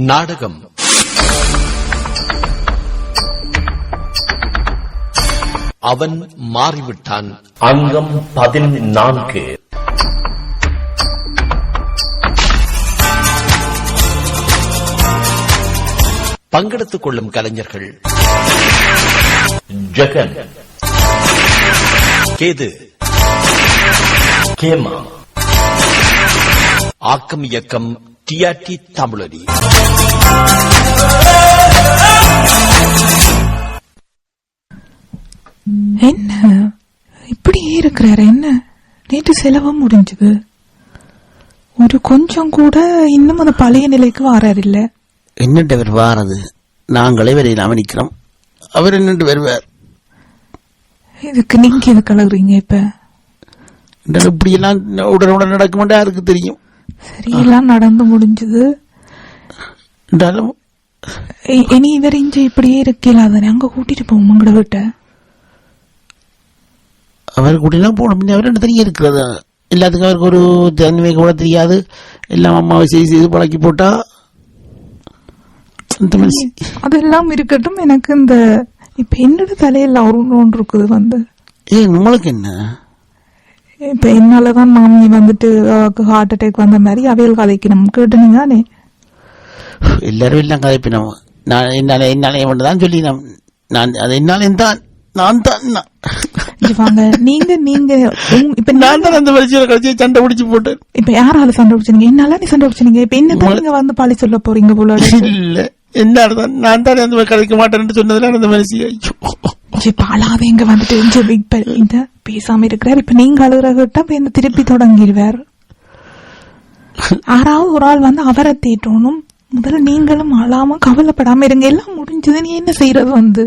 நாடகம் அவன் மாறிவிட்டான். அங்கம் 14. பங்கெடுத்துக் கொள்ளும் கலைஞர்கள்: ஜெகன், கேது, கேமா. ஆக்கம் இயக்கம் டிஆர்டி தமிழொலி. என்ன இப்படியே இருக்கிறாரு? என்ன நேற்று செலவும் முடிஞ்சது, ஒரு கொஞ்சம் கூட இன்னும் அந்த பழைய நிலைக்கு வராரு இல்ல. என்னட்டு அவர் வாரது? நாங்களே வரையில் அவனிக்கிறோம், அவர் என்னட்டு வருவார். இதுக்கு நீங்க எது கலகுறீங்க? இப்ப இப்படி எல்லாம் உடனுடன் நடக்குமெண்டா யாருக்கு தெரியும்? சரியெல்லாம் நடந்து முடிஞ்சது. இனி இவர் இஞ்ச இப்படியே இருக்கலாதானே, அங்க கூட்டிட்டு போவோம் உங்களோட வீட்ட. அவர் கூட்டினா போகணும். அவர் என்ன தெரிய இருக்கிறது? எல்லாத்துக்கும் அவருக்கு ஒரு தன்மை கூட தெரியாது. எல்லாம் அம்மாவை செய்து பழக்கி போட்டா அதெல்லாம் இருக்கட்டும். எனக்கு இந்த இப்ப என்னோட தலையில ஒன்று இருக்குது வந்து. உங்களுக்கு என்ன இப்ப என்னாலதான் மாமி வந்துட்டு ஹார்ட் அட்டாக் வந்த மாதிரி அவையல் கதைக்கணும் கேட்டுனீங்கதானே? எல்லாரும் எல்லாம் கதைப்பினோம். நான் என்னாலே மட்டும்தான் சொல்லி நான் அது என்னாலே தான் நான் தான் வாங்க. நீங்க நீங்க இப்ப நான் தான் அந்த வரிசையில கழிச்சு சண்டை பிடிச்சு போட்டேன். இப்ப யாரால சண்டை பிடிச்சீங்க? என்னால நீ சண்டை பிடிச்சீங்க. இப்ப என்ன நீங்க வந்து பாலி சொல்ல போறீங்க போல? இல்ல, என்னாலதான் நான் தானே அந்த கதைக்க மாட்டேன்னு சொன்னதுல அந்த வரிசையை பாலாவே இங்க வந்துட்டு இந்த பேசாம இருக்கிறார். இப்ப நீங்க அழுகிறா இந்த திருப்பி தொடங்கிடுவார். யாராவது ஒரு ஆள் வந்து அவரை தேட்டணும். முதல்ல நீங்களும் அழாம கவலைப்படாம இருங்க. எல்லாம் முடிஞ்சது. நீ என்ன செய்யறது வந்து?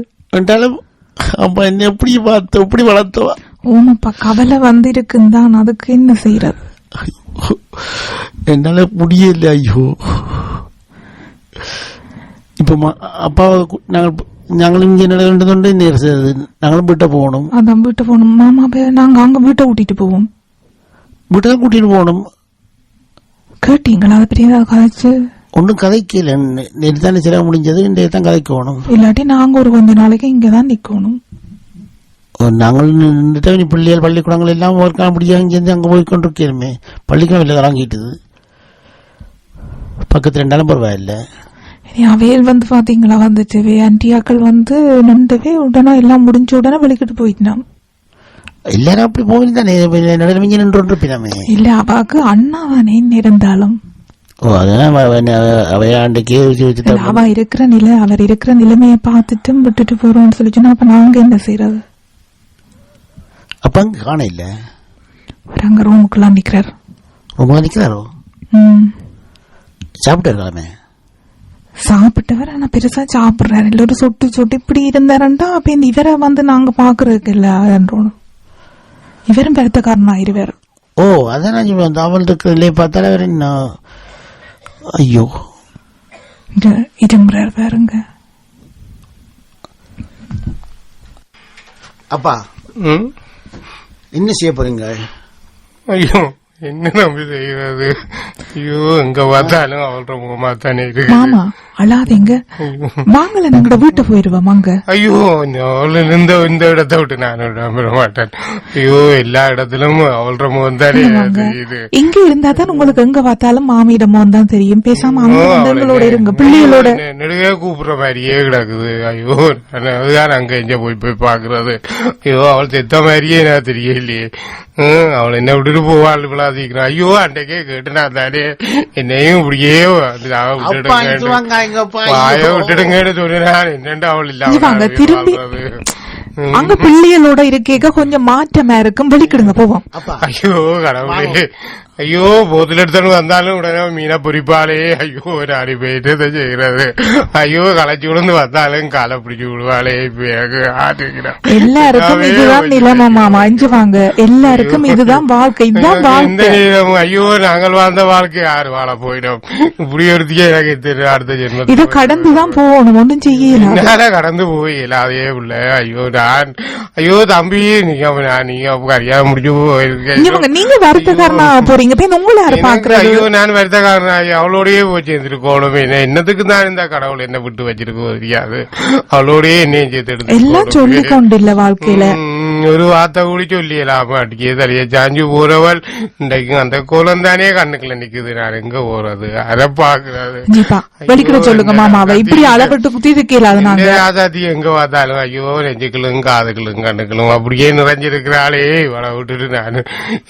அம்மா என்ன எப்படி பார்த்த எப்படி வளர்த்தவா? ஓமப்பா, கவலை வந்து இருக்குந்தான், அதுக்கு என்ன செய்யறது? என்னால முடியல. ஐயோ, இப்ப அப்பா நாங்களும் இங்க நடந்துட்டு நாங்களும் வீட்டை போகணும். அதான் வீட்டை போகணும் மாமா. நாங்க அங்க வீட்டை கூட்டிட்டு போவோம். வீட்டை தான் கூட்டிட்டு போகணும். கேட்டீங்களா? அதை பெரிய கதைச்சு ஒன்னும் கதைக்கல. நேற்று தானே சில முடிஞ்சது, இன்றைய தான் கதைக்கணும். இல்லாட்டி நாங்க ஒரு கொஞ்ச நாளைக்கு இங்கதான் நிக்கணும். நாங்கள் நின்றுட்டு பிள்ளைகள் பள்ளிக்கூடங்கள் எல்லாம் ஒர்க்கான முடியாது. இங்கிருந்து அங்க போய் கொண்டிருக்கணுமே. பள்ளிக்கூடம் இல்லை இறங்கிட்டுது. பக்கத்துல ரெண்டாலும் பரவாயில்ல. அவையல் வந்து பாத்தீங்களா வந்துட்டு ஆண்டியாக்கள் வந்து நின்றவே உடனே எல்லாம் முடிஞ்ச உடனே வெளிக்கிட்டு போயிட்டான். எல்லாரும் அப்படி போயிருந்தானே நின்றுப்பினாமே. இல்ல, அவாக்கு அண்ணா தானே இருந்தாலும். அவ இருக்கிற நிலை, அவர் இருக்கிற நிலைமையை பார்த்துட்டு விட்டுட்டு போறோம்னு சொல்லி சொன்னா அப்ப நாங்க என்ன செய்யறது? அப்ப அங்க காண இல்ல. அங்க ரூமுக்குலாம் நிக்கிறாரு. நிக்கிறாரோ? சாப்பிட்டு இருக்கலாமே. சாப்பிட்டவர் ஆனா பெருசா சாப்பிடுறாரு இல்ல. ஒரு சொட்டு சொட்டு இப்படி இருந்தாருண்டா அப்ப இந்த இவரை வந்து நாங்க பாக்குறதுக்கு இல்ல. இவரும் பெருத்தக்காரன் ஆயிருவாரு. ஓ, அதான் அவள் இருக்கிற இல்லையே பார்த்தால அவர் என்ன. ஐயோ, இருமுறாரு பாருங்க. அப்பா என்ன செய்ய போறீங்க? ஐயோ, என்ன நம்பி செய்யறது? ஐயோ, எங்க பார்த்தாலும் அவள்ற முகமா தானே இருக்கு. மாமா அழாதீங்க, வாங்கல நாங்க வீட்டை போயிருவோம். வாங்க. ஐயோ, இந்த இடத்தை விட்டு நான் விட மாட்டேன். ஐயோ, எல்லா இடத்திலும் அவள்ற முகம் தானே தெரியுது. இங்க இருந்தா தான் உங்களுக்கு எங்க பார்த்தாலும் மாமியிடம் தான் தெரியும். பேசாம எங்களோட இருங்க, பிள்ளைகளோட. நெடுக கூப்பிடுற மாதிரியே கிடக்குது. ஐயோ, அதுதான் அங்க இங்க போய் பாக்குறது. ஐயோ, அவள் செத்த மாதிரியே நான் தெரியலையே. அவளை என்ன விட்டுட்டு போவாள் விளாதிக்கிறான். ஐயோ, அன்றைக்கே கேட்டு நான் தானே என்னையும் இப்படியே விட்டுடுங்க சொன்னான். என்னண்டா அவள் இல்லாம திரும்பி அங்க பிள்ளைகளோட இருக்கேக்க கொஞ்சம் மாற்றமா இருக்கும். வெளிக்கிடுங்க போவோம். ஐயோ கடவுளே, ஐயோ போதில் எடுத்தாலும் வந்தாலும் உடனே மீனை பொறிப்பாளே. ஐயோ, ஒரு அடி போயிட்டு செய்யறது. ஐயோ, களைச்சி விழுந்து வந்தாலும் காலை பிடிச்சி விடுவாளே. எல்லாருக்கும் இதுதான் நிலைமை மாமா. வாங்க, எல்லாருக்கும் இதுதான் வாழ்க்கை. இதுதான் வாழ்க்கை. ஐயோ, நாங்கள் வாழ்ந்த வாழ்க்கை யாரு வாழ போயிடும்? இப்படி ஒருத்தியே எனக்கு தெரியும். அடுத்த ஜென்மம் இதை கடந்துதான் போகணும். ஒன்றும் செய்யல, கடந்து போயில அதே உள்ள. ஐயோ தம்பி, நீங்க கரியா முடிஞ்சு போயிருக்கீங்க. நீங்க வருத்தக்காரனா போறீங்க. போறீங்க போய் உங்களை யாரு பாக்குறது? ஐயோ நான் வருத்தக்காரன் ஐயோ அவளோடய போய் சேர்ந்துருக்கணும். என்னத்துக்கு தான் இந்த கடவுள் என்ன விட்டு வச்சிருக்கோம் தெரியாது. அவளோடய என்னையும் சேர்த்து எடுத்து எல்லாம் சொல்லி கொண்டு இல்ல வாழ்க்கையில ஒரு வார்த்தை கூடி சொல்லியலாம அடிக்கே தலைய சாஞ்சு போறவள் இன்றைக்கு அந்த கோலம் தானே கண்ணுக்குள்ள நிக்குது. நான் எங்க போறது அதை பாக்குறது? வெளிக்கிட சொல்லுங்க மாமாவை இப்படி அளவிட்டு குத்தி இருக்கலாது. நாங்க ஆசாத்தி எங்க பார்த்தாலும் ஐயோ நெஞ்சுக்களும் காதுகளும் கண்ணுக்களும் அப்படியே நிறைஞ்சிருக்கிறாளே இவளை விட்டுட்டு நான்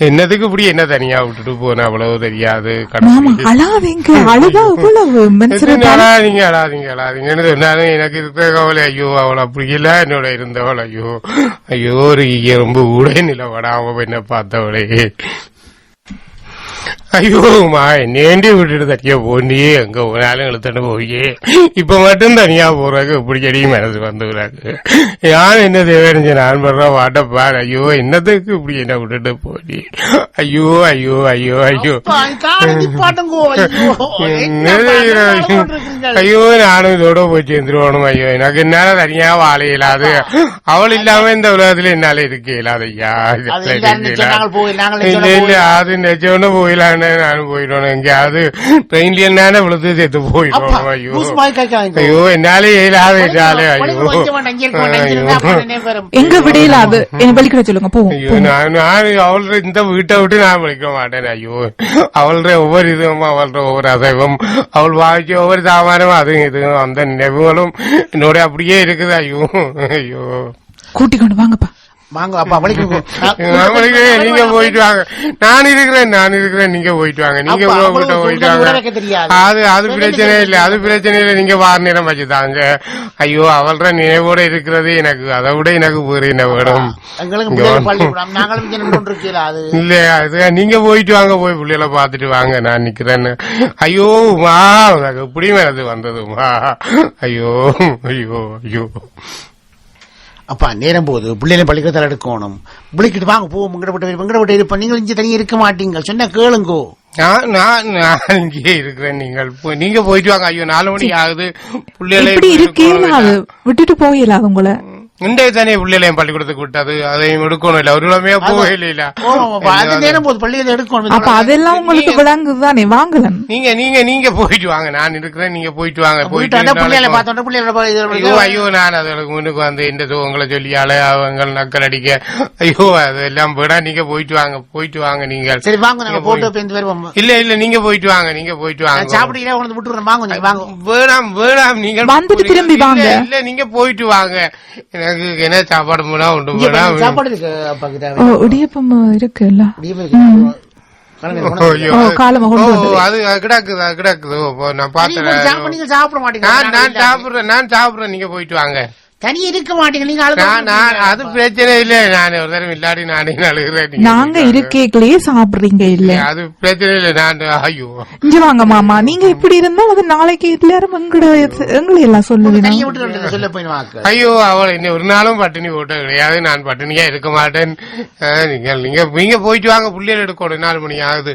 என்னதுக்கு இப்படி என்ன தனியா விட்டுட்டு போன அவ்வளவு தெரியாது. அழாதீங்க அழாதீங்க அழாதீங்கன்னு சொன்னாலும் எனக்கு இருக்கிற கவலை ஐயோ அவள் அப்படி இல்ல என்னோட இருந்தவள் ஐயோ ஐயோ ஒரு ரொம்ப கூட நிலவடாம என்ன பார்த்தவளே ஐயோமா என்னேண்டி விட்டுட்டு தனியா போண்டியே எங்க போனாலும் எழுத்துட்டு போயே இப்ப மட்டும் தனியா போறாங்க இப்படி செடியும் மனசு வந்துறாங்க. யார் என்ன தேவைன்னு நான் பண்ற வாட்டப்பா ஐயோ என்னத்துக்கு இப்படி என்ன விட்டுட்டு போடி ஐயோ ஐயோ ஐயோ ஐயோ ஐயோ நானும் இதோட போய் சேர்ந்துருவானும். ஐயோ எனக்கு என்னால தனியா வாழ இயலாது. அவள் இல்லாம இந்த உலகத்துல என்னால இருக்க இயலாது ஐயா. இல்ல அது நெச்சோன்னு போயிடலான்னு நானும் போயிடுவேன். எங்கேயாவது ட்ரெயின்ல என்ன விழுந்து சேர்த்து போயிடுவோம். ஐயோ ஐயோ என்னாலே இயலாது என்னாலே ஐயோ எங்க விடையிலாது வெளிக்கிட சொல்லுங்க. ஐயோ நான் அவள இந்த வீட்டை விட்டு நான் விളിக்க மாட்டேன். ஐயோ அவள ஒவ்வொரு இதுவும் அவள ஒவ்வொரு அசைவம் அவள் வாழ்க்கை ஒவ்வொரு சாமானும் அதுவும் இதுவும் அந்த நினைவுகளும் என்னோட அப்படியே இருக்குது. ஐயோ ஐயோ கூட்டிக் கொண்டு வாங்கப்பா நீங்க போயிட்டு வாங்க. நான் இருக்கிறேன் நீங்க போயிட்டு வாங்க. நீங்க போயிட்டு வாங்க. அது பிரச்சனை இல்ல அது பிரச்சனை இல்ல. நீங்க வார நேரம் வச்சுதாங்க. ஐயோ அவள்ற நினைவோட இருக்கிறது எனக்கு அதை விட எனக்கு வேறு என்ன வேணும் இல்ல. அது நீங்க போயிட்டு வாங்க போய் பிள்ளைகளை பாத்துட்டு வாங்க. நான் நிக்கிறேன்னு ஐயோ மா எப்படியும் அது வந்ததுமா ஐயோ ஐயோ ஐயோ அப்பா நேரம் போது பிள்ளைகளை பள்ளிக்கூடத்தில் எடுக்கணும். விളിக்கிட்டு வாங்க போ உங்ககிட்ட இருப்ப நீங்கள் இங்கே தனியாக இருக்க மாட்டீங்க சொன்ன கேளுங்கோ. நான் இங்கே இருக்கிறேன். நீங்க போயிட்டு வாங்க. ஐயோ 4 மணி ஆகுது. பிள்ளைகளை விட்டுட்டு போயிடலாம் உங்களை இன்றைய தானே பிள்ளைகளையும் பள்ளிக்கூடத்துக்கு விட்டது அதையும் எடுக்கணும் இல்ல ஒரு கிழமையா போகல. நேரம் போது பள்ளியை எடுக்கணும். அப்ப அதெல்லாம் உங்களுக்கு விளங்குதானே வாங்கல. நீங்க போயிட்டு வாங்க. நான் இருக்கிறேன். நீங்க போயிட்டு வாங்க. போயிட்டு ஐயோ நான் அதுக்கு முன்னுக்கு வந்து இந்த உங்களை சொல்லி அலையாவங்கள் நக்கல் அடிக்க ஐயோ அதெல்லாம் விட நீங்க போயிட்டு வாங்க நீங்க சரி வாங்க வருவோம். இல்ல நீங்க போயிட்டு வாங்க சாப்பிடுறீங்க விட்டுறோம் வாங்க வேணாம் நீங்க வந்துட்டு திரும்பி வாங்க. இல்ல நீங்க போயிட்டு வாங்க. எனக்கு என்ன சாப்பாடு போனா உண்டு சாப்பாடு இருக்கு இடியப்பம் இருக்குல்ல அது கிடக்குது. நான் பாத்துறேன். நான் சாப்பிடுறேன். நீங்க போயிட்டு வாங்க. தனியா இருக்க மாட்டீங்க. அது பிரச்சனை இல்ல. நான் ஒரு தரம் இல்லாடி நானே அழுகிறேன். நாங்க இருக்கே சாப்பிடுறீங்க இல்ல அது பிரச்சனை இல்ல. நான் ஐயோ இங்க வாங்க மாமா. நீங்க இப்படி இருந்தா அது நாளைக்கு எல்லாரும் எங்களை எல்லாம் சொல்லுவீங்க. ஐயோ அவள் என்ன ஒரு நாளும் பட்டினி போட்ட கிடையாது. நான் பட்டினியா இருக்க மாட்டேன். நீங்க போயிட்டு வாங்க. பிள்ளைகள் எடுக்கணும். 4 மணி ஆகுது.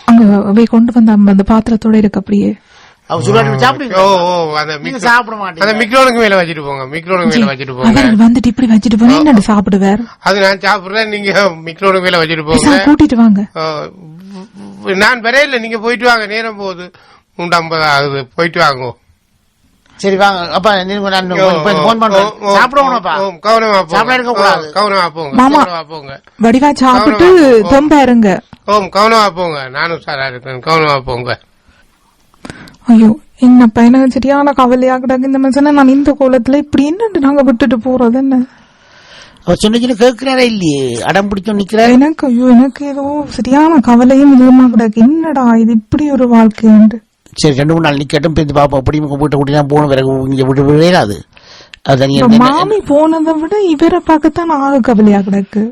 அங்க கொண்டு வந்த அந்த பாத்திரத்தோட இருக்கு அப்படியே மிக்ரோனுக்கு மேல வச்சுட்டு போங்க. வந்துட்டு இப்படி வச்சுட்டு போங்க. என்ன சாப்பிடுவார் அது நான் சாப்பிடுறேன். நீங்க மிக்ரோனுக்கு மேல வச்சுட்டு போங்க. கூட்டிட்டு வாங்க. நான் வரையில நீங்க போயிட்டு வாங்க. நேரம் போகுது. 3:50 ஆகுது. போயிட்டு வாங்க. சரி வாங்க. அப்பா கவனமா போங்க. வடிவா சாப்பிட்டு தொம்ப இருங்க. கவனமா போங்க. நானும் சாரா இருக்கேன். கவனமா போங்க. ஐயோ என்னப்பா எனக்கு சரியான கவலையா கிடக்கு இந்த மனுஷனை. நான் இந்த கோலத்துல இப்படி என்ன நாங்க விட்டுட்டு போறது என்ன சொன்ன கேட்கிறாரா இல்லையே அடம் பிடிச்சோம் நிக்கிறாரு. எனக்கு ஏதோ சரியான கவலையும் இதுமா கிடக்கு. என்னடா இது இப்படி ஒரு வாழ்க்கை. சரி 2-3 நாள் நிக்கட்டும் பேருந்து பாப்போம். அப்படி வீட்டை கூட்டி போன பிறகு இங்க விட்டு விடாது. மாமி போனதை விட இவரை பார்க்கத்தான் ஆக கவலையா கிடக்கு.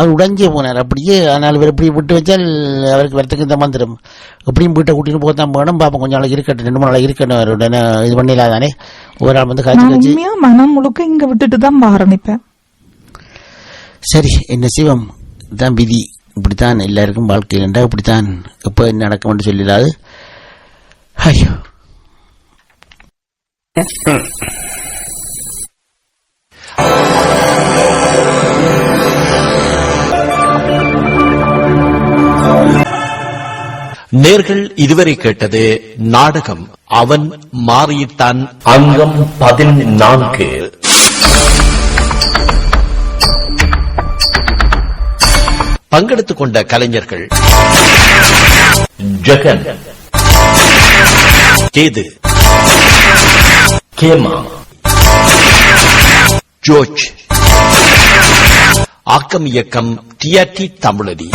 அவர் உடஞ்சே போனார் அப்படியே. அதனால இவர் இப்படி விட்டு வச்சால் அவருக்கு வரத்துக்கு இந்த மந்திரம் எப்படியும் வீட்டை கூட்டிட்டு போதான் போனோம். பாப்போம் கொஞ்சம் நாளைக்கு இருக்கட்டும். 2-3 நாளைக்கு இருக்கட்டும். அவருடனே இது பண்ணிடலாதானே. ஒரு ஆள் வந்து காய்ச்சி மனம் முழுக்க இங்க விட்டுட்டு தான் ஆரம்பிப்பேன். சரி என்ன சிவம் இதுதான் விதி. இப்படித்தான் எல்லாருக்கும் வாழ்க்கை என்றா இப்படித்தான் எப்ப என்ன நடக்கும் சொல்லிடாது. ஐயோ நேர்கள் இதுவரை கேட்டது நாடகம் அவன் மாறித்தான். அங்கம் 14. பங்கெடுத்துக் கொண்ட கலைஞர்கள் ஜெகன், கேது, கேமா, ஜோர்ஜ். ஆக்கம் இயக்கம் டிஆர்டி தமிழடி.